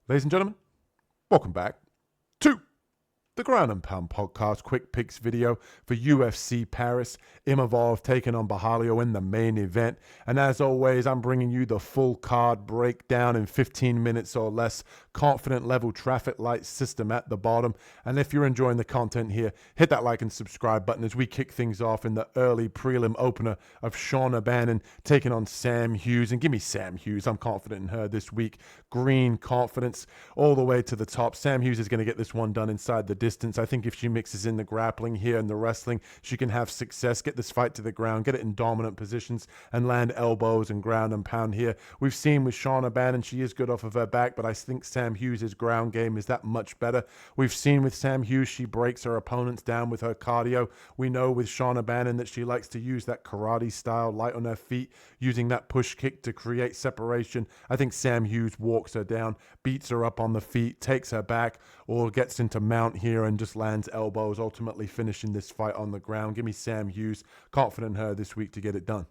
Ladies and gentlemen, welcome back to the Ground and Pound podcast quick picks video for UFC Paris. Imavov taking on Borralho in the main event. And as always, I'm bringing you the full card breakdown in 15 minutes or less. Confident level traffic light system at the bottom. And if you're enjoying the content here, hit that like and subscribe button as we kick things off in the early prelim opener of Shauna Bannon taking on Sam Hughes. And give me Sam Hughes. I'm confident in her this week. Green confidence all the way to the top. Sam Hughes is going to get this one done inside the distance. I think if she mixes in the grappling here and the wrestling, she can have success, get this fight to the ground, get it in dominant positions, and land elbows and ground and pound here. We've seen with Shauna Bannon, she is good off of her back, but I think Sam Hughes' ground game is that much better. We've seen with Sam Hughes, she breaks her opponents down with her cardio. We know with Shauna Bannon that she likes to use that karate style, light on her feet, using that push kick to create separation. I think Sam Hughes walks her down, beats her up on the feet, takes her back, or gets into mount here and just lands elbows, ultimately finishing this fight on the ground. Give me Sam Hughes. Confident in her this week to get it done.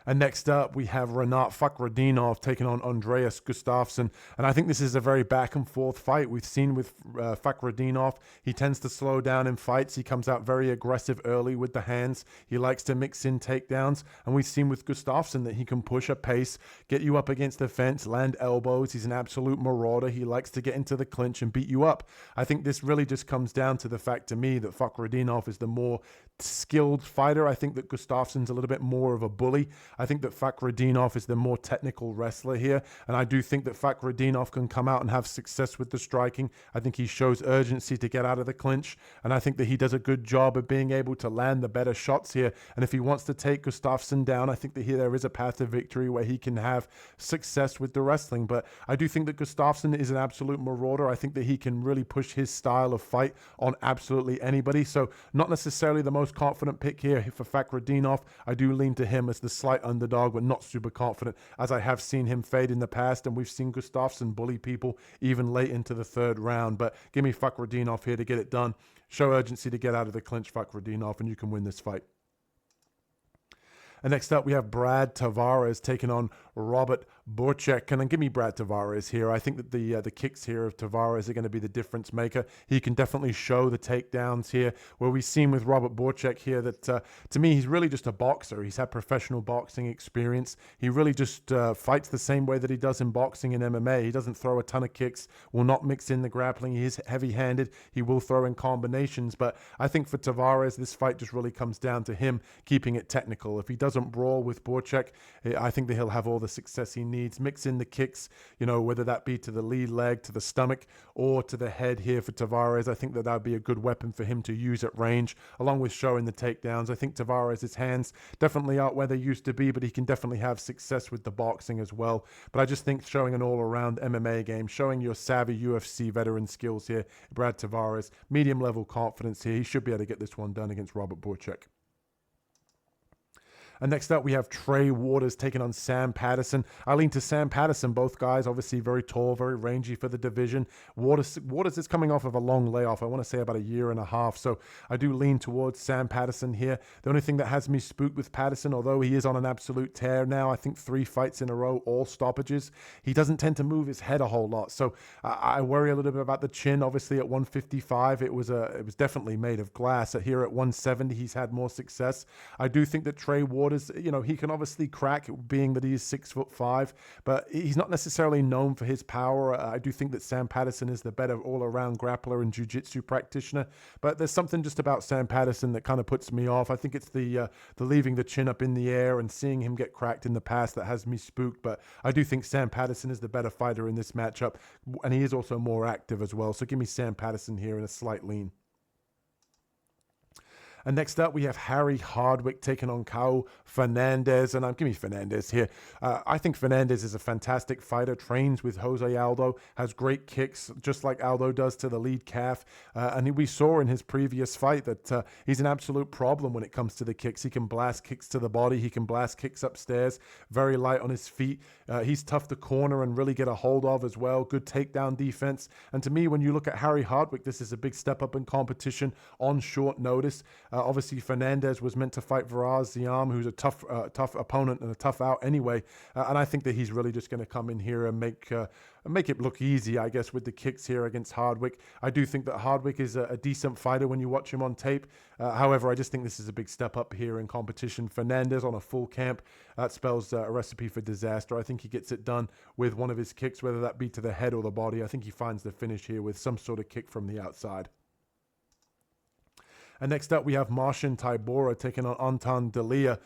And next up, we have Rinat Fakhretdinov taking on Andreas Gustafsson. And I think this is a very back and forth fight. We've seen with Fakhretdinov, he tends to slow down in fights. He comes out very aggressive early with the hands. He likes to mix in takedowns. And we've seen with Gustafsson that he can push a pace, get you up against the fence, land elbows. He's an absolute marauder. He likes to get into the clinch and beat you up. I think this really just comes down to the fact to me that Fakhretdinov is the more skilled fighter. I think that Gustafsson's a little bit more of a bully. I think that Fakhretdinov is the more technical wrestler here, and I do think that Fakhretdinov can come out and have success with the striking. I think he shows urgency to get out of the clinch, and I think that he does a good job of being able to land the better shots here. And if he wants to take Gustafsson down, I think that there is a path to victory where he can have success with the wrestling. But I do think that Gustafsson is an absolute marauder. I think that he can really push his style of fight on absolutely anybody. So not necessarily the most confident pick here for Fakhretdinov. I do lean to him as the slight underdog, but not super confident, as I have seen him fade in the past, and we've seen Gustafsson bully people even late into the third round. But give me Fakhretdinov here to get it done. Show urgency to get out of the clinch, Fakhretdinov, and you can win this fight. And next up, we have Brad Tavares taking on Robert Borchek. And then give me Brad Tavares here. I think that the kicks here of Tavares are going to be the difference maker. He can definitely show the takedowns here, where we've seen with Robert Borchek here that, to me, he's really just a boxer. He's had professional boxing experience. He really just fights the same way that he does in boxing and MMA. He doesn't throw a ton of kicks, will not mix in the grappling. He is heavy-handed. He will throw in combinations. But I think for Tavares, this fight just really comes down to him keeping it technical. If he doesn't brawl with Borchek, I think that he'll have all the success he needs. Mix in the kicks, whether that be to the lead leg, to the stomach, or to the head here for Tavares. I think that would be a good weapon for him to use at range, along with showing the takedowns. I think Tavares' hands definitely aren't where they used to be, but he can definitely have success with the boxing as well. But I just think showing an all-around MMA game, showing your savvy UFC veteran skills here, Brad Tavares, medium-level confidence here. He should be able to get this one done against Robert Borchek. And next up, we have Trey Waters taking on Sam Patterson. I lean to Sam Patterson. Both guys obviously very tall, very rangy for the division. Waters is coming off of a long layoff. I want to say about a year and a half. So I do lean towards Sam Patterson here. The only thing that has me spooked with Patterson, although he is on an absolute tear now, I think 3 fights in a row, all stoppages, he doesn't tend to move his head a whole lot. So I worry a little bit about the chin. Obviously at 155, it was definitely made of glass. Here at 170, he's had more success. I do think that Trey Waters, he can obviously crack, being that he is 6'5", but he's not necessarily known for his power. I do think that Sam Patterson is the better all-around grappler and jiu-jitsu practitioner, but there's something just about Sam Patterson that kind of puts me off. I think it's the leaving the chin up in the air and seeing him get cracked in the past that has me spooked, but I do think Sam Patterson is the better fighter in this matchup, and he is also more active as well, so give me Sam Patterson here in a slight lean. And next up, we have Harry Hardwick taking on Caio Fernandes. And give me Fernandes here. I think Fernandes is a fantastic fighter, trains with Jose Aldo, has great kicks, just like Aldo does to the lead calf. And we saw in his previous fight that he's an absolute problem when it comes to the kicks. He can blast kicks to the body. He can blast kicks upstairs, very light on his feet. He's tough to corner and really get a hold of as well. Good takedown defense. And to me, when you look at Harry Hardwick, this is a big step up in competition on short notice. Obviously, Fernandez was meant to fight Varaziam, who's a tough opponent and a tough out anyway. And I think that he's really just going to come in here and make it look easy, I guess, with the kicks here against Hardwick. I do think that Hardwick is a decent fighter when you watch him on tape. However, I just think this is a big step up here in competition. Fernandez on a full camp, that spells a recipe for disaster. I think he gets it done with one of his kicks, whether that be to the head or the body. I think he finds the finish here with some sort of kick from the outside. And next up, we have Marcin Tybura taking on Anton Delia.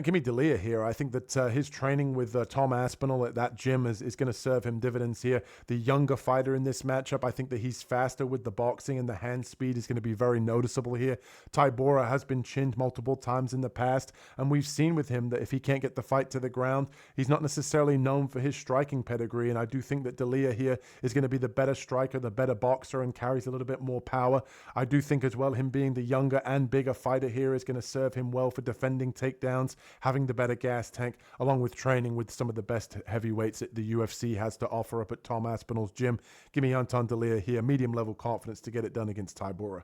Give me Delia here. I think that his training with Tom Aspinall at that gym is going to serve him dividends here. The younger fighter in this matchup, I think that he's faster with the boxing, and the hand speed is going to be very noticeable here. Tybura has been chinned multiple times in the past, and we've seen with him that if he can't get the fight to the ground, he's not necessarily known for his striking pedigree, and I do think that Delia here is going to be the better striker, the better boxer, and carries a little bit more power. I do think as well him being the younger and bigger fighter here is going to serve him well for defending takedowns, having the better gas tank, along with training with some of the best heavyweights that the UFC has to offer up at Tom Aspinall's gym. Give me Anton Delia here, medium level confidence to get it done against Tybura.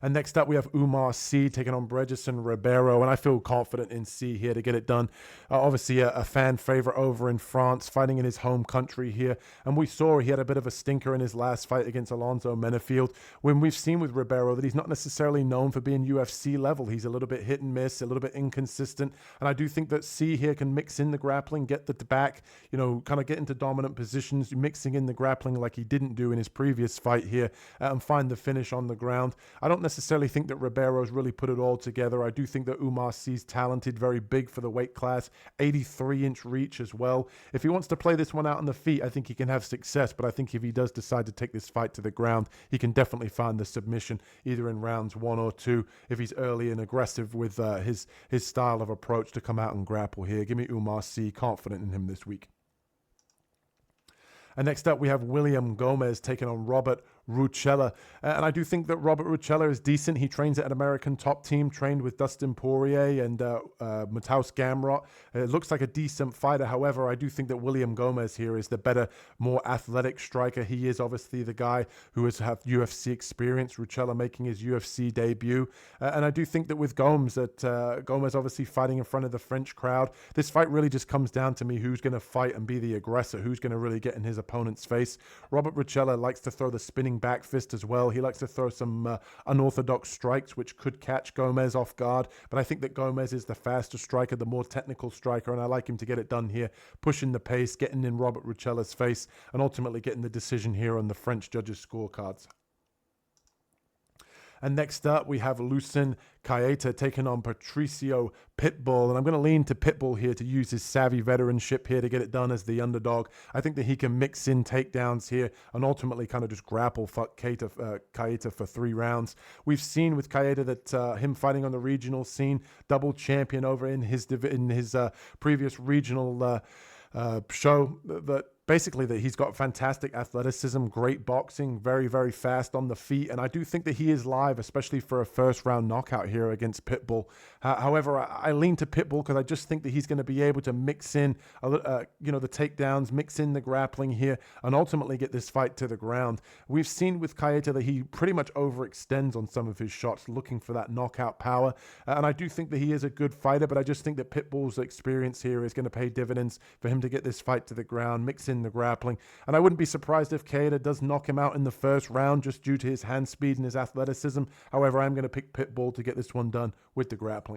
And next up, we have Umar C taking on Bredison Ribeiro, and I feel confident in C here to get it done. Obviously, a fan favorite over in France, fighting in his home country here. And we saw he had a bit of a stinker in his last fight against Alonzo Menefield, when we've seen with Ribeiro that he's not necessarily known for being UFC level. He's a little bit hit and miss, a little bit inconsistent. And I do think that C here can mix in the grappling, get the back, kind of get into dominant positions, mixing in the grappling like he didn't do in his previous fight here, and find the finish on the ground. I don't necessarily think that Ribeiro's really put it all together. I do think that Umar C's talented, very big for the weight class, 83-inch reach as well. If he wants to play this one out on the feet, I think he can have success, but I think if he does decide to take this fight to the ground, he can definitely find the submission either in rounds 1 or 2 if he's early and aggressive with his style of approach to come out and grapple here. Give me Umar C, confident in him this week. And next up, we have William Gomez taking on Robert Rucella. And I do think that Robert Rucella is decent. He trains at an American Top Team, trained with Dustin Poirier and Mateusz Gamrot. It looks like a decent fighter. However, I do think that William Gomez here is the better, more athletic striker. He is obviously the guy who has had UFC experience. Rucella making his UFC debut. And I do think that with Gomez obviously fighting in front of the French crowd, this fight really just comes down to me who's going to fight and be the aggressor, who's going to really get in his opponent's face. Robert Rucella likes to throw the spinning back fist as well. He likes to throw some unorthodox strikes, which could catch Gomez off guard. But I think that Gomez is the faster striker, the more technical striker, and I like him to get it done here, pushing the pace, getting in Robert Rucella's face, and ultimately getting the decision here on the French judges' scorecards. And next up, we have Lucien Caeta taking on Patricio Pitbull. And I'm going to lean to Pitbull here to use his savvy veteranship here to get it done as the underdog. I think that he can mix in takedowns here and ultimately kind of just grapple Caeta for 3 rounds. We've seen with Caeta that him fighting on the regional scene, double champion over in his previous regional show, that basically that he's got fantastic athleticism, great boxing, very, very fast on the feet. And I do think that he is live, especially for a first round knockout here against Pitbull. However, I lean to Pitbull because I just think that he's going to be able to mix in, the takedowns, mix in the grappling here, and ultimately get this fight to the ground. We've seen with Caeta that he pretty much overextends on some of his shots, looking for that knockout power. And I do think that he is a good fighter, but I just think that Pitbull's experience here is going to pay dividends for him to get this fight to the ground, mix in the grappling. And I wouldn't be surprised if Caeta does knock him out in the first round just due to his hand speed and his athleticism. However, I'm going to pick Pitbull to get this one done with the grappling.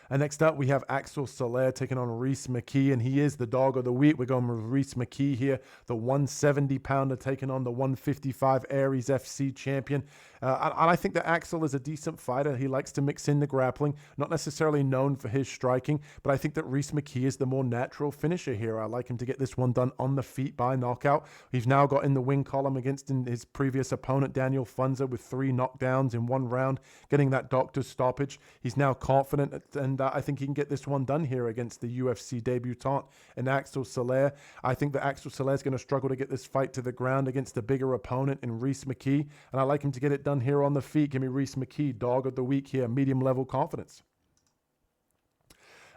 And next up, we have Axel Soler taking on Rhys McKee, and he is the dog of the week. We're going with Rhys McKee here, the 170-pounder taking on the 155 Aries FC champion. And I think that Axel is a decent fighter. He likes to mix in the grappling, not necessarily known for his striking, but I think that Rhys McKee is the more natural finisher here. I like him to get this one done on the feet by knockout. He's now got in the win column against his previous opponent, Daniel Funza, with 3 knockdowns in 1 round, getting that doctor's stoppage. He's now confident, and I think he can get this one done here against the UFC debutant and Axel Soler. I think that Axel Soler is going to struggle to get this fight to the ground against a bigger opponent in Rhys McKee, and I like him to get it done here on the feet. Give me Rhys McKee, dog of the week here, medium level confidence.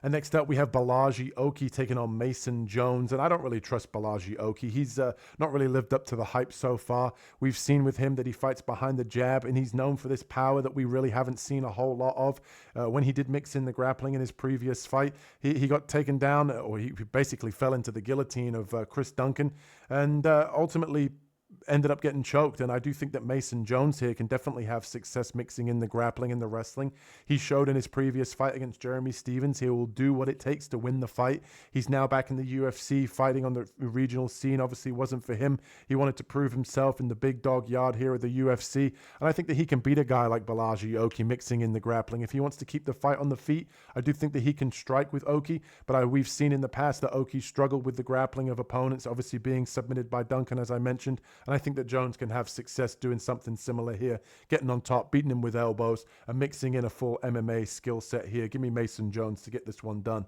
And next up, we have Borralho Oki taking on Mason Jones. And I don't really trust Borralho Oki. He's not really lived up to the hype so far. We've seen with him that he fights behind the jab, and he's known for this power that we really haven't seen a whole lot of. When he did mix in the grappling in his previous fight, he got taken down, or he basically fell into the guillotine of Chris Duncan, and ultimately ended up getting choked. And I do think that Mason Jones here can definitely have success mixing in the grappling and the wrestling. He showed in his previous fight against Jeremy Stephens he will do what it takes to win the fight. He's now back in the UFC fighting on the regional scene. Obviously wasn't for him. He wanted to prove himself in the big dog yard here at the UFC, and I think that he can beat a guy like Borralho Oki mixing in the grappling. If he wants to keep the fight on the feet, I do think that he can strike with Oki, but we've seen in the past that Oki struggled with the grappling of opponents, obviously being submitted by Duncan, as I mentioned. And I think that Jones can have success doing something similar here, getting on top, beating him with elbows, and mixing in a full MMA skill set here. Give me Mason Jones to get this one done.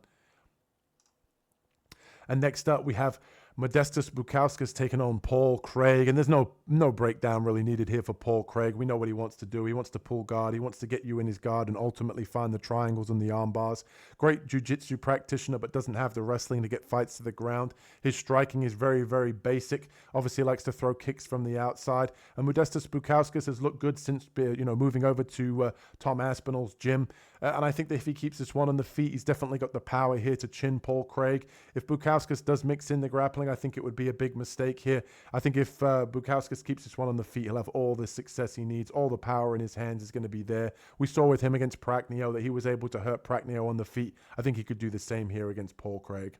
And next up, we have Modestas Bukauskas taking on Paul Craig, and there's no breakdown really needed here for Paul Craig. We know what he wants to do. He wants to pull guard. He wants to get you in his guard and ultimately find the triangles and the arm bars. Great jiu-jitsu practitioner, but doesn't have the wrestling to get fights to the ground. His striking is very, very basic. Obviously likes to throw kicks from the outside. And Modestas Bukauskas has looked good since moving over to Tom Aspinall's gym. And I think that if he keeps this one on the feet, he's definitely got the power here to chin Paul Craig. If Bukauskas does mix in the grappling, I think it would be a big mistake here. I think if Bukauskas keeps this one on the feet, he'll have all the success he needs. All the power in his hands is going to be there. We saw with him against Pragnio that he was able to hurt Pragnio on the feet. I think he could do the same here against Paul Craig.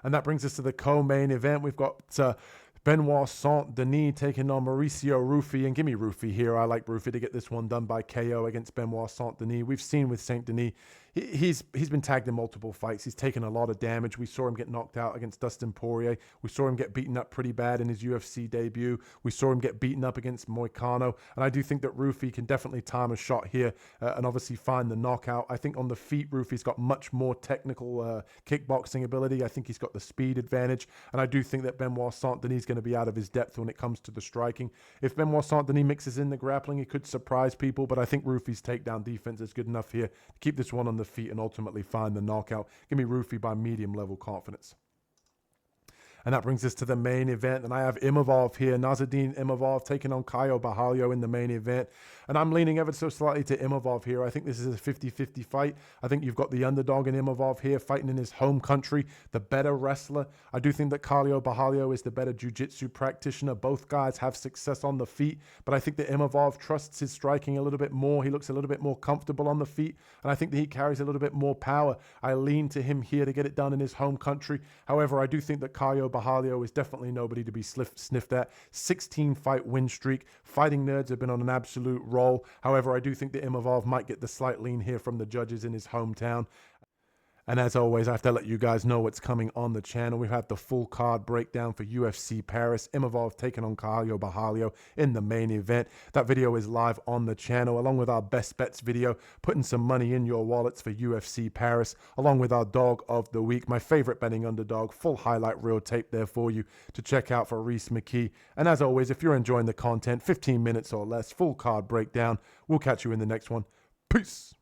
And that brings us to the co-main event. We've got Benoit Saint-Denis taking on Mauricio Rufy. And give me Rufy here. I like Rufy to get this one done by KO against Benoit Saint-Denis. We've seen with Saint-Denis, he's been tagged in multiple fights. He's taken a lot of damage. We saw him get knocked out against Dustin Poirier. We saw him get beaten up pretty bad in his UFC debut. We saw him get beaten up against Moicano. And I do think that Rufy can definitely time a shot here and obviously find the knockout. I think on the feet, Rufy's got much more technical kickboxing ability. I think he's got the speed advantage. And I do think that Benoit Saint-Denis is going to be out of his depth when it comes to the striking. If Benoit Saint-Denis mixes in the grappling, he could surprise people. But I think Rufy's takedown defense is good enough here to keep this one on the feet and ultimately find the knockout. Give me Rufy by medium level confidence. And that brings us to the main event. And I have Imavov here, Nasruddin Imavov taking on Caio Borralho in the main event. And I'm leaning ever so slightly to Imavov here. I think this is a 50-50 fight. I think you've got the underdog in Imavov here fighting in his home country, the better wrestler. I do think that Caio Borralho is the better jiu-jitsu practitioner. Both guys have success on the feet, but I think that Imavov trusts his striking a little bit more. He looks a little bit more comfortable on the feet, and I think that he carries a little bit more power. I lean to him here to get it done in his home country. However, I do think that Caio Borralho is definitely nobody to be sniffed at. 16-fight win streak. Fighting Nerds have been on an absolute roll. However, I do think that Imavov might get the slight lean here from the judges in his hometown. And as always, I have to let you guys know what's coming on the channel. We've had the full card breakdown for UFC Paris. Imavov taking on Caio Borralho in the main event. That video is live on the channel, along with our best bets video, putting some money in your wallets for UFC Paris, along with our dog of the week, my favorite betting underdog, full highlight reel tape there for you to check out for Reese McKee. And as always, if you're enjoying the content, 15 minutes or less, full card breakdown. We'll catch you in the next one. Peace.